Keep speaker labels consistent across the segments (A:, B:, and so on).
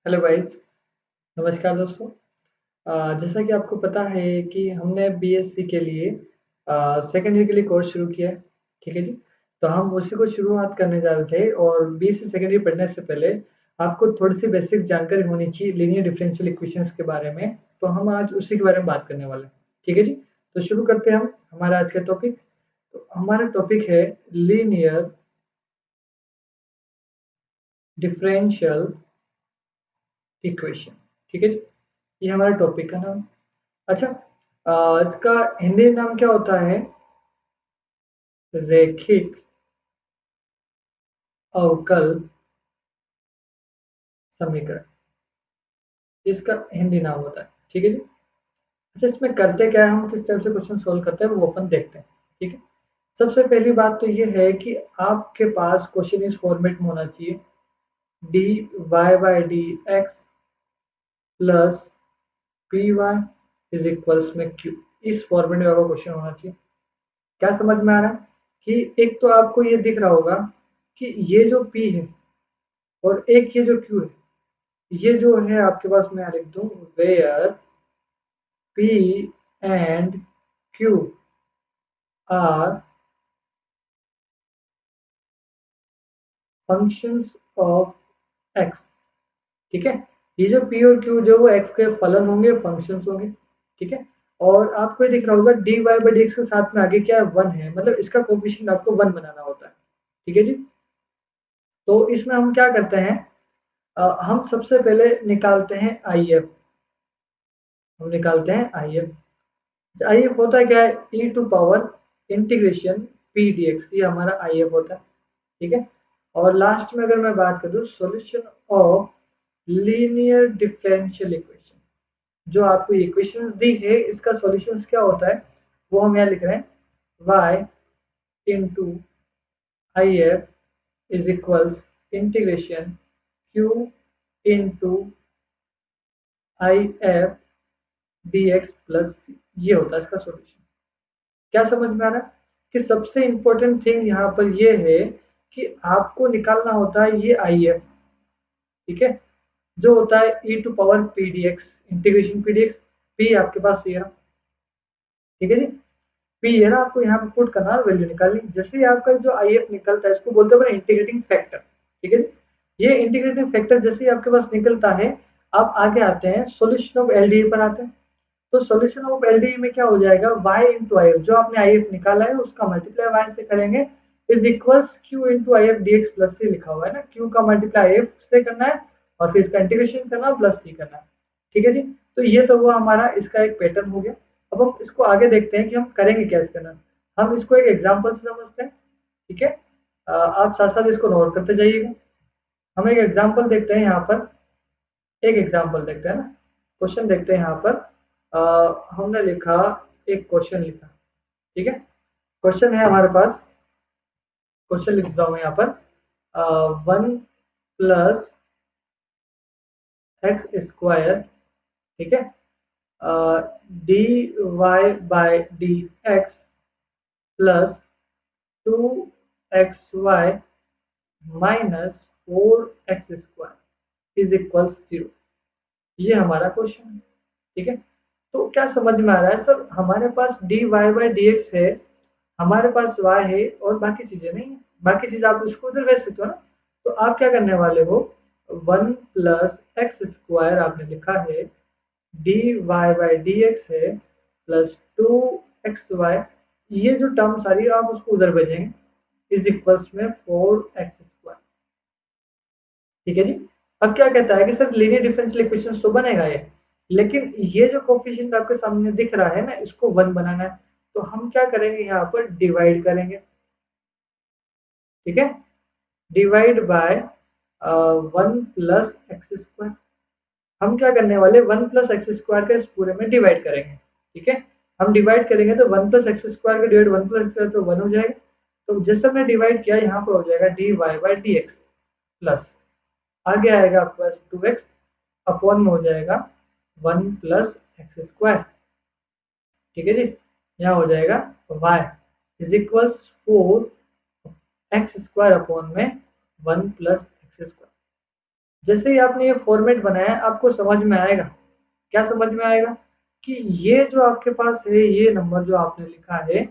A: Hello guys. नमस्कार दोस्तों। जैसा कि आपको पता है कि हमने बीएससी के लिए सेकेंड ईयर के लिए कोर्स शुरू किया है। ठीक है जी। तो हम उसी को शुरुआत करने जा रहे थे और बीएससी सेकेंड ईयर पढ़ने से पहले आपको थोड़ी सी बेसिक जानकारी होनी चाहिए लीनियर डिफरेंशियल इक्वेशंस के बारे में। तो हम आज उसी के बारे में बात करने वाले हैं। ठीक है जी। तो शुरू करते हैं हम हमारा आज का टॉपिक। तो हमारा टॉपिक है लीनियर डिफरेंशियल इक्वेशन। ठीक है जी। ये हमारे टॉपिक का नाम। अच्छा, इसका हिंदी नाम क्या होता है? रैखिक अवकल समीकरण। इसका हिंदी नाम होता है। ठीक है जी। अच्छा, इसमें करते क्या है, हम किस टाइप से क्वेश्चन सोल्व करते हैं वो अपन देखते हैं। ठीक है। सबसे पहली बात तो ये है कि आपके पास क्वेश्चन इस फॉर्मेट में होना चाहिए। D Y by D X plus P Y is equals में क्यू। इस फॉर्मेट में आपका क्वेश्चन होना चाहिए। क्या समझ में आ रहा है कि एक तो आपको ये दिख रहा होगा कि ये जो P है और एक ये जो Q है, ये जो है आपके पास, मैं लिख दूं where P and Q are functions of x। ठीक है। ये जो P और Q जो वो x के फलन होंगे, फंक्शंस होंगे। ठीक है। और आपको ये दिख रहा होगा dy बाई dx के साथ में आगे क्या है, 1 है, मतलब इसका कोफिशिएंट आपको 1 बनाना होता है। ठीक है जी। तो इसमें हम क्या करते हैं, हम सबसे पहले निकालते हैं IF। हम निकालते हैं IF होता है क्या है, e to power integration P D X, ये हमारा IF होता है। ठीक है। और लास्ट में अगर मैं बात करूँ solution of linear differential equation, जो आपको इक्वेशंस दी है इसका सॉल्यूशंस क्या होता है वो हम यहाँ लिख रहे हैं। y into I F is equals integration q into I F D X plus C, ये होता है इसका सॉल्यूशन। क्या समझ में आ रहा है कि सबसे इंपॉर्टेंट थिंग यहाँ पर ये है कि आपको निकालना होता है ये आई एफ। ठीक है। जो होता है e to power P D X, integration P D X. P आपके पास ये रहा। ठीक है जी। पी है ना, आपको यहाँ पे पुट करना है, वैल्यू निकालनी। जैसे ही आपका जो आई एफ निकलता है इसको बोलते हैं इंटीग्रेटिंग फैक्टर। ठीक है जी। ये इंटीग्रेटिंग फैक्टर जैसे ही आपके पास निकलता है, आप आगे आते हैं सोल्यूशन ऑफ एलडीए पर आते हैं। तो सॉल्यूशन ऑफ एलडीई में क्या हो जाएगा, y इंटू आई एफ, जो आपने आई एफ निकाला है उसका मल्टीप्लाई y से करेंगे, is equals q into I F D X plus C लिखा हुआ है ना। q का मल्टीप्लाई एफ से करना है और फिर इसका इंटीग्रेशन करना प्लस सी करना है। ठीक है जी। तो ये तो वो हमारा इसका एक पैटर्न हो गया। अब हम इसको आगे देखते हैं कि हम करेंगे क्या इसके अंदर। हम इसको एक एग्जाम्पल से समझते हैं। ठीक है। आप साथ साथ इसको नोट करते जाइएगा। हम एक एग्जाम्पल देखते हैं यहाँ पर। एक एग्जाम्पल देखते हैं ना, क्वेश्चन देखते हैं यहाँ पर। हमने लिखा, एक क्वेश्चन लिखा। ठीक है। क्वेश्चन है हमारे पास, क्वेश्चन लिख रहा हूँ यहाँ पर। 1 प्लस एक्स स्क्वायर। ठीक है। D Y by D X plus 2xy minus 4x square is equal 0। ये हमारा क्वेश्चन है। ठीक है। तो क्या समझ में आ रहा है सर, हमारे पास D Y by D X है, हमारे पास y है और बाकी चीजें नहीं है। बाकी चीज आप उसको उधर भेज सकते हो ना। तो आप क्या करने वाले हो, 1 प्लस एक्स स्क्वायर आपने लिखा है, D Y by D X है प्लस 2xy, ये जो टर्म सारी आप उसको उधर भेजेंगे, इज इक्वल्स में 4x स्क्वायर। ठीक है जी। अब क्या कहता है कि सर लीनियर डिफरेंशियल इक्वेशन तो बनेगा ये, लेकिन ये जो कोफिशिएंट आपके सामने दिख रहा है ना, इसको 1 बनाना है। तो हम क्या करेंगे, यहाँ पर डिवाइड करेंगे। ठीक है। Divide by 1 plus X square. हम क्या करने वाले, 1 प्लस एक्स स्क्वायर का इस पूरे में डिवाइड करेंगे। ठीक है। हम डिवाइड करेंगे तो 1 प्लस एक्स स्क्वायर का डिवाइड 1 प्लस एक्स तो 1 हो जाएगा। तो जिस हमने डिवाइड किया यहाँ पर हो जाएगा D Y by D X plus, आगे आएगा आपके पास 2x अपॉन में हो जाएगा 1 प्लस एक्स स्क्वायर। ठीक है जी। यहाँ हो जाएगा y is equals 4 x square upon में 1 प्लस एक्स स्क्वायर। जैसे ही आपने ये फॉर्मेट बनाया आपको समझ में आएगा, क्या समझ में आएगा कि ये जो आपके पास है, ये नंबर जो आपने लिखा है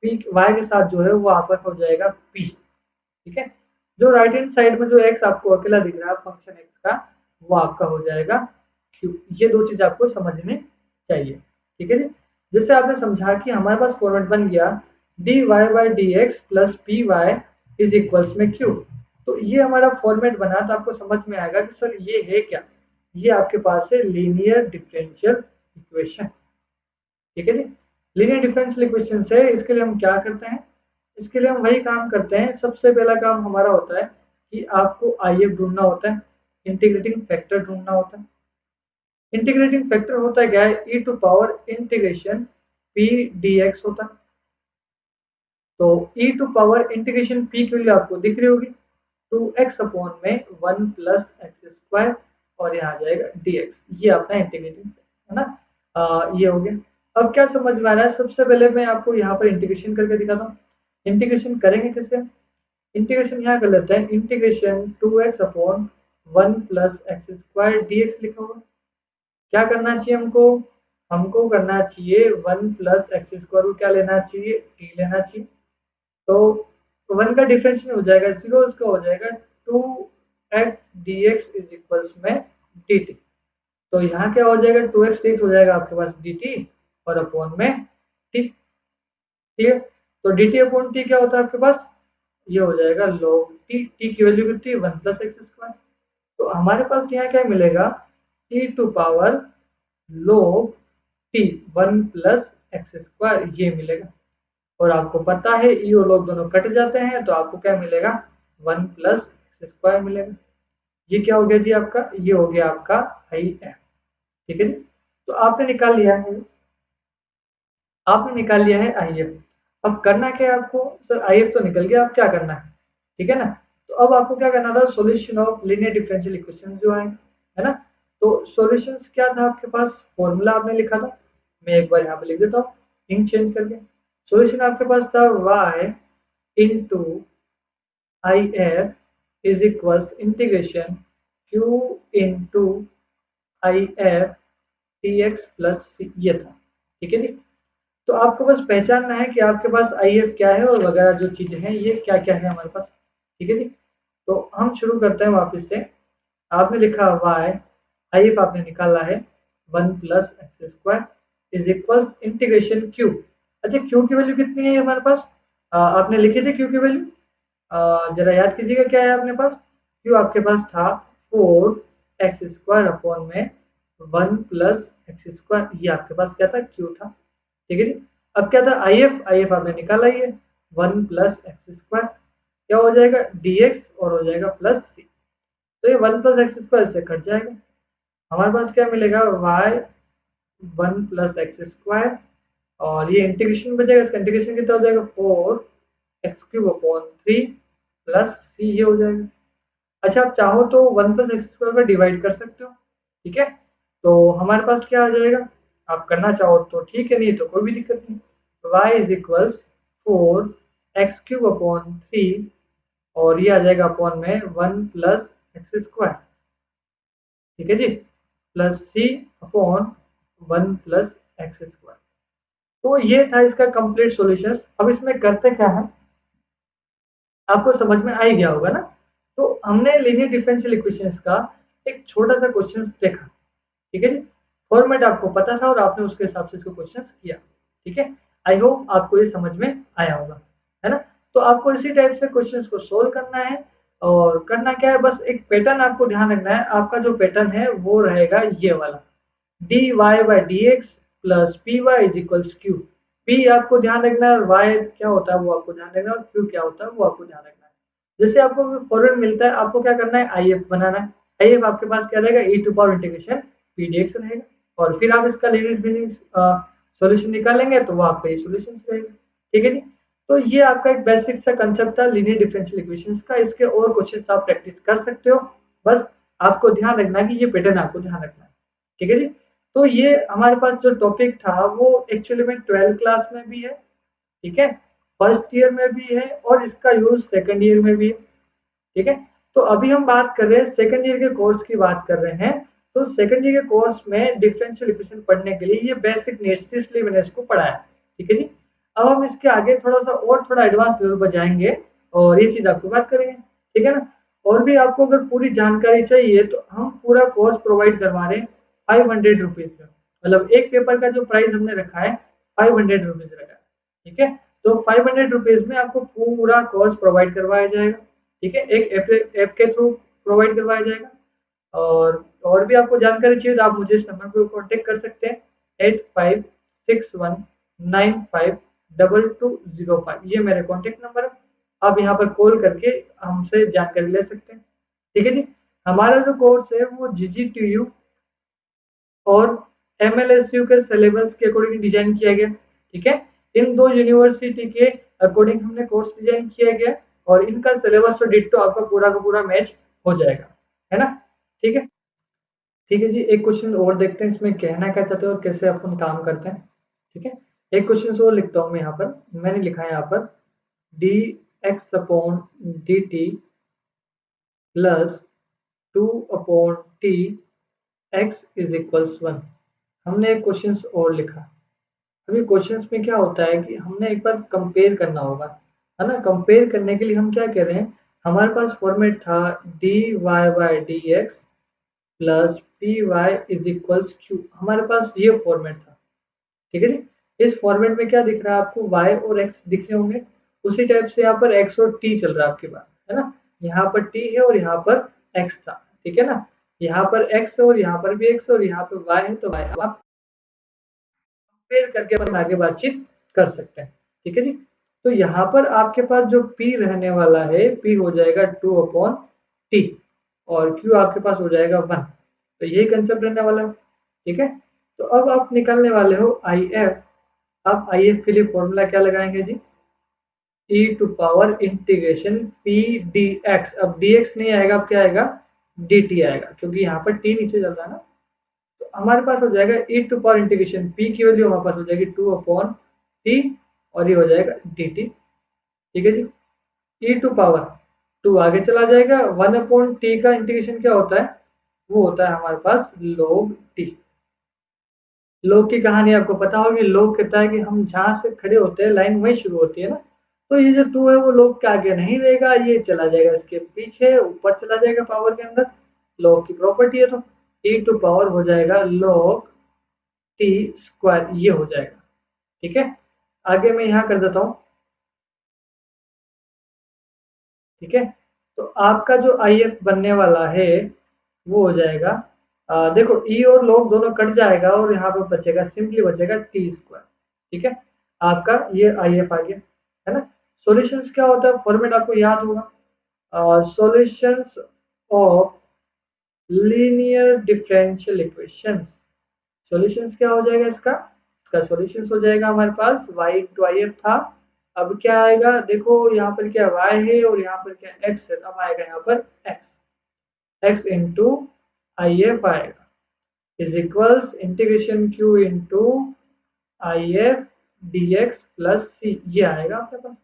A: पी वाई के साथ जो है वो आपका हो जाएगा पी, ठीक है। जो राइट हैंड साइड में जो एक्स आपको अकेला दिख रहा है फंक्शन एक्स का, वो आपका हो जाएगा क्यू। ये दो चीज आपको समझनी चाहिए, ठीक है जी। जैसे आपने समझा कि हमारे पास फॉर्मेट बन गया D Y by D X plus P Y is equals में क्यू। तो ये हमारा फॉर्मेट बना तो आपको समझ में आएगा कि सर ये है क्या, ये आपके पास है लीनियर डिफरेंशियल इक्वेशन, ठीक है जी। लीनियर डिफरेंशियल इक्वेशन से इसके लिए हम क्या करते हैं, इसके लिए हम वही काम करते हैं। सबसे पहला काम हमारा होता है कि आपको आई एफ ढूंढना होता है, इंटीग्रेटिंग फैक्टर ढूंढना होता है। इंटीग्रेटिंग फैक्टर होता है क्या है, e to power integration P D X होता है। तो e to power integration P की वैल्यू आपको दिख रही होगी, टू एक्स अपॉन में वन प्लस एक्स स्क्वायर और यहाँ आ जाएगा डी एक्स, ये अपना इंटीग्रेटिंग है ना। ये हो गया। अब क्या समझ में आ रहा है, सबसे पहले मैं आपको यहाँ पर इंटीग्रेशन करके दिखाता हूँ। इंटीग्रेशन करेंगे कैसे, इंटीग्रेशन यहाँ कर लेते हैं, integration two X upon one plus X square D X लिखा होगा। क्या करना चाहिए हमको, हमको करना चाहिए वन प्लस एक्स स्क्वायर को क्या लेना चाहिए, टी लेना चाहिए। तो वन का डिफरेंशियल हो जाएगा जीरो, उसका हो जाएगा two X D X is equals में डी टी। तो यहाँ क्या हो जाएगा, टू एक्स डी एक्स हो जाएगा आपके पास डी टी और अपॉन में टी, क्लियर। तो डी टी अपॉन टी क्या होता है आपके पास, ये हो जाएगा log टी, टी की वैल्यू कितनी है वन प्लस एक्स स्क्वायर। तो हमारे पास यहाँ क्या मिलेगा, T to power log T one plus X square ये मिलेगा। और आपको पता है ई और log दोनों कट जाते हैं तो आपको क्या मिलेगा, वन प्लस एक्स स्क्वायर मिलेगा। ये क्या हो गया जी आपका, ये हो गया आपका आई एफ, ठीक है जी। तो आपने निकाल लिया है, आपने निकाल लिया है आई एफ। अब करना क्या है आपको, सर आई एफ तो निकल गया, अब क्या करना है, ठीक है ना। तो अब आपको क्या करना था, solution of linear differential equation जो है ना। तो सॉल्यूशंस क्या था आपके पास, फॉर्मूला आपने लिखा था, मैं एक बार यहाँ पे लिख देता हूँ इंक चेंज करके। सॉल्यूशन आपके पास था y into I F is equals integration q into I F T X plus C, ये था, ठीक है जी। तो आपको बस पहचानना है कि आपके पास आई एफ क्या है और वगैरह जो चीजें हैं ये क्या क्या है हमारे पास, ठीक है जी। तो हम शुरू करते हैं वापस से। आपने लिखा वाई, आई एफ आपने निकाला है one plus X square is equals integration Q. अच्छा क्यू की वैल्यू कितनी है हमारे पास, आपने लिखी थी क्यू की वैल्यू, जरा याद कीजिएगा क्या है अपने पास, क्यू आपके पास था फोर एक्स स्क्वायर अपॉन में वन प्लस एक्स स्क्वायर, ये आपके पास क्या था क्यू था, ठीक है जी। अब क्या था आई एफ, आई एफ आपने निकाला ही है वन प्लस एक्स स्क्वायर, क्या हो जाएगा डी एक्स और हो जाएगा प्लस सी। तो ये वन प्लस एक्स स्क्वायर से कट जाएगा, हमारे पास क्या मिलेगा Y one plus X square और ये इंटीग्रेशन बचेगा, इसका इंटीग्रेशन कितना हो जाएगा four X cube upon three plus C, ये हो जाएगा। अच्छा आप चाहो तो वन प्लस एक्स स्क्वायर का डिवाइड कर सकते हो, ठीक है। तो हमारे पास क्या आ जाएगा, आप करना चाहो तो ठीक है, नहीं तो कोई भी दिक्कत नहीं। y is equals four X cube upon three और ये आ जाएगा अपॉन में वन प्लस एक्स स्क्वायर, ठीक है जी, plus C upon one plus X square. तो ये था इसका कंप्लीट सॉल्यूशन। अब इसमें करते क्या है, आपको समझ में आ ही गया होगा ना। तो हमने लीनियर डिफरेंशियल इक्वेशंस का एक छोटा सा क्वेश्चन देखा, ठीक है जी। फॉर्मेट आपको पता था और आपने उसके हिसाब से इसको क्वेश्चन किया, ठीक है। आई होप आपको ये समझ में आया होगा, है ना। तो आपको इसी टाइप से क्वेश्चंस को सोल्व करना है और करना क्या है, बस एक पैटर्न आपको ध्यान रखना है। आपका जो पैटर्न है वो रहेगा ये वाला, dy by dx plus P Y is equals Q. P आपको ध्यान रखना है और y क्या होता है वो आपको ध्यान रखना है और q क्या होता है वो आपको ध्यान रखना है। जैसे आपको फॉर्मेट मिलता है आपको क्या करना है, आई एफ बनाना है। आई एफ आपके पास क्या रहेगा, e to power integration P D X रहेगा और फिर आप इसका लीनियर सॉल्यूशन निकालेंगे तो वो आपका ये सॉल्यूशन रहेगा, ठीक है जी। तो ये आपका एक बेसिक सा कंसेप्ट था लीनियर डिफरेंशियल इक्वेशंस का। इसके और क्वेश्चंस आप प्रैक्टिस कर सकते हो, बस आपको ध्यान रखना है कि ये पैटर्न आपको ध्यान रखना है, ठीक है जी। तो ये हमारे पास जो टॉपिक था वो एक्चुअली में 12th क्लास में भी है, ठीक है, फर्स्ट ईयर में भी है और इसका यूज सेकंड ईयर में भी है, ठीक है। तो अभी हम बात कर रहे हैं सेकंड ईयर के कोर्स की बात कर रहे हैं। तो सेकंड ईयर के कोर्स में डिफरेंशियल इक्वेशन पढ़ने के लिए ये बेसिक नीड्स थी, इसलिए मैंने इसको पढ़ाया। ठीक है जी। अब हम इसके आगे थोड़ा सा और थोड़ा एडवांस लेवल पर जाएंगे और ये चीज आपको बात करेंगे। ठीक है ना। और भी आपको अगर पूरी जानकारी चाहिए तो हम पूरा कोर्स प्रोवाइड करवा रहे हैं 500 रुपीज का। मतलब एक पेपर का जो प्राइस हमने रखा है 500 रुपीज रखा है। ठीक है। तो 500 रुपीज में आपको पूरा कोर्स प्रोवाइड करवाया जाएगा। ठीक है। एक ऐप के थ्रू प्रोवाइड करवाया जाएगा। और भी आपको जानकारी चाहिए तो आप मुझे इस नंबर पर कॉन्टेक्ट कर सकते हैं 8561952205। ये मेरे कॉन्टेक्ट नंबर है। आप यहाँ पर कॉल करके हमसे जानकारी ले सकते हैं। ठीक है जी। हमारा जो कोर्स है वो GGTU और MLSU के सिलेबस के अकॉर्डिंग डिजाइन किया गया। ठीक है। इन दो यूनिवर्सिटी के अकॉर्डिंग हमने कोर्स डिजाइन किया गया और इनका सिलेबस तो डिट्टो आपका पूरा का पूरा मैच हो जाएगा, है ना। ठीक है। ठीक है जी। एक क्वेश्चन और देखते हैं इसमें कहना क्या चाहते हैं और कैसे अपन काम करते हैं। ठीक है। एक क्वेश्चन और लिखता हूँ मैं यहाँ पर। मैंने लिखा है यहाँ पर dx/dt plus 2/t x is equals 1। हमने एक क्वेश्चन और लिखा। अभी क्वेश्चंस में क्या होता है कि हमने एक बार कंपेयर करना होगा, है ना। कंपेयर करने के लिए हम क्या कर रहे हैं, हमारे पास फॉर्मेट था dy/dx plus P Y is equals Q. हमारे पास ये फॉर्मेट था। ठीक है जी। इस फॉर्मेट में क्या दिख रहा है आपको, y और x दिख रहे होंगे। उसी टाइप से यहाँ पर x और t चल रहा है आपके पास, है ना। यहाँ पर t है और यहाँ पर x था। ठीक है ना। यहाँ पर x है और यहाँ पर भी x और यहाँ पर y है, तो y आप कंपेयर करके अपन आगे बातचीत कर सकते हैं। ठीक है जी। तो यहाँ पर आपके पास जो p रहने वाला है, p हो जाएगा 2/t और q आपके पास हो जाएगा 1। तो यही कंसेप्ट रहने वाला है। ठीक है। तो अब आप निकालने वाले हो IF। आप IF के लिए फॉर्मूला क्या लगाएंगे जी, e⁻इंटीग्रेशन p dx। अब dx नहीं आएगा, अब क्या आएगा, dt आएगा, क्योंकि यहाँ पर t नीचे चल रहा है ना। तो हमारे पास हो जाएगा e⁻इंटीग्रेशन p की वैल्यू हमारे पास हो जाएगी 2/t और ये हो जाएगा dt। ठीक है जी। e⁻2 आगे चला जाएगा, 1/t का इंटीग्रेशन क्या होता है, वो होता है हमारे पास log t। लोग की कहानी आपको पता होगी। लोग कहता है कि हम जहाँ से खड़े होते हैं लाइन वहीं शुरू होती है ना। तो ये जो 2 है वो लोग के आगे नहीं रहेगा, ये चला जाएगा इसके पीछे, ऊपर चला जाएगा पावर के अंदर। लॉग की प्रॉपर्टी है तो e⁻ हो जाएगा log t स्क्वायर, ये हो जाएगा। ठीक है। आगे मैं यहाँ कर देता हूँ। ठीक है। तो आपका जो IF बनने वाला है वो हो जाएगा, देखो ई और log दोनों कट जाएगा और यहाँ पे बचेगा, सिंपली बचेगा t स्क्वायर। ठीक है। आपका ये IF आ गया, है ना। सॉल्यूशंस क्या होता है, फॉर्मेट आपको याद होगा, solutions of linear differential equations. Solutions क्या हो जाएगा इसका सॉल्यूशंस हो जाएगा हमारे पास y × IF था। अब क्या आएगा, देखो यहाँ पर क्या y है और यहाँ पर क्या x है, अब आएगा यहाँ पर x इंटू IF आएगा is equals integration q into IF dx plus c, ये आएगा आपके पास।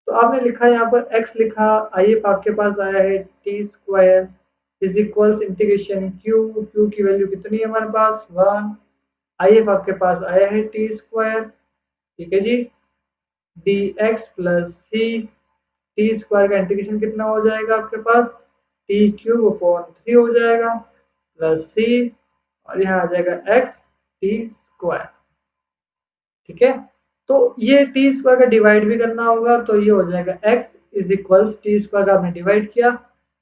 A: तो आपने लिखा यहाँ पर x लिखा, IF आपके पास आया है t square is equals integration q की वैल्यू कितनी है हमारे पास 1, IF आपके पास आया है t स्क्वायर। ठीक है जी। dx plus c, t square का इंटीग्रेशन कितना हो जाएगा आपके पास t³ / 3 हो जाएगा प्लस c और यहाँ आ जाएगा x t स्क्वायर। ठीक है। तो ये t स्क्वायर का डिवाइड भी करना होगा, तो ये हो जाएगा x is equals t square का आपने डिवाइड किया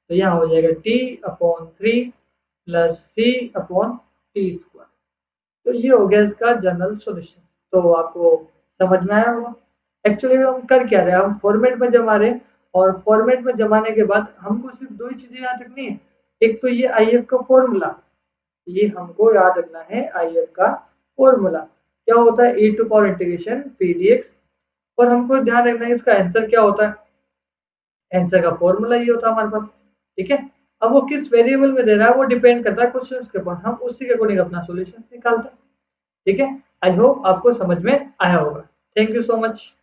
A: तो यहाँ हो जाएगा t/3 प्लस c/t स्क्वायर। तो ये हो गया इसका जनरल सॉल्यूशन। तो आपको समझ में आया होगा। एक्चुअली हम कर क्या रहे हैं, हम फॉर्मेट में जमा रहे हैं और फॉर्मेट में जमाने के बाद हमको सिर्फ दो ही चीजें याद रखनी है। एक तो ये IF का फॉर्मूला, ये हमको याद रखना है IF का फॉर्मूला क्या होता है e⁻इंटीग्रेशन p dx, और हमको ध्यान रखना है इसका आंसर क्या होता है। आंसर का फॉर्मूला ये होता है हमारे पास। ठीक है। अब वो किस वेरिएबल में दे रहा है वो डिपेंड करता है क्वेश्चन के ऊपर, हम उसी के अकॉर्डिंग अपना सॉल्यूशन निकालते हैं। ठीक है। आई होप आपको समझ में आया होगा। Thank you so much.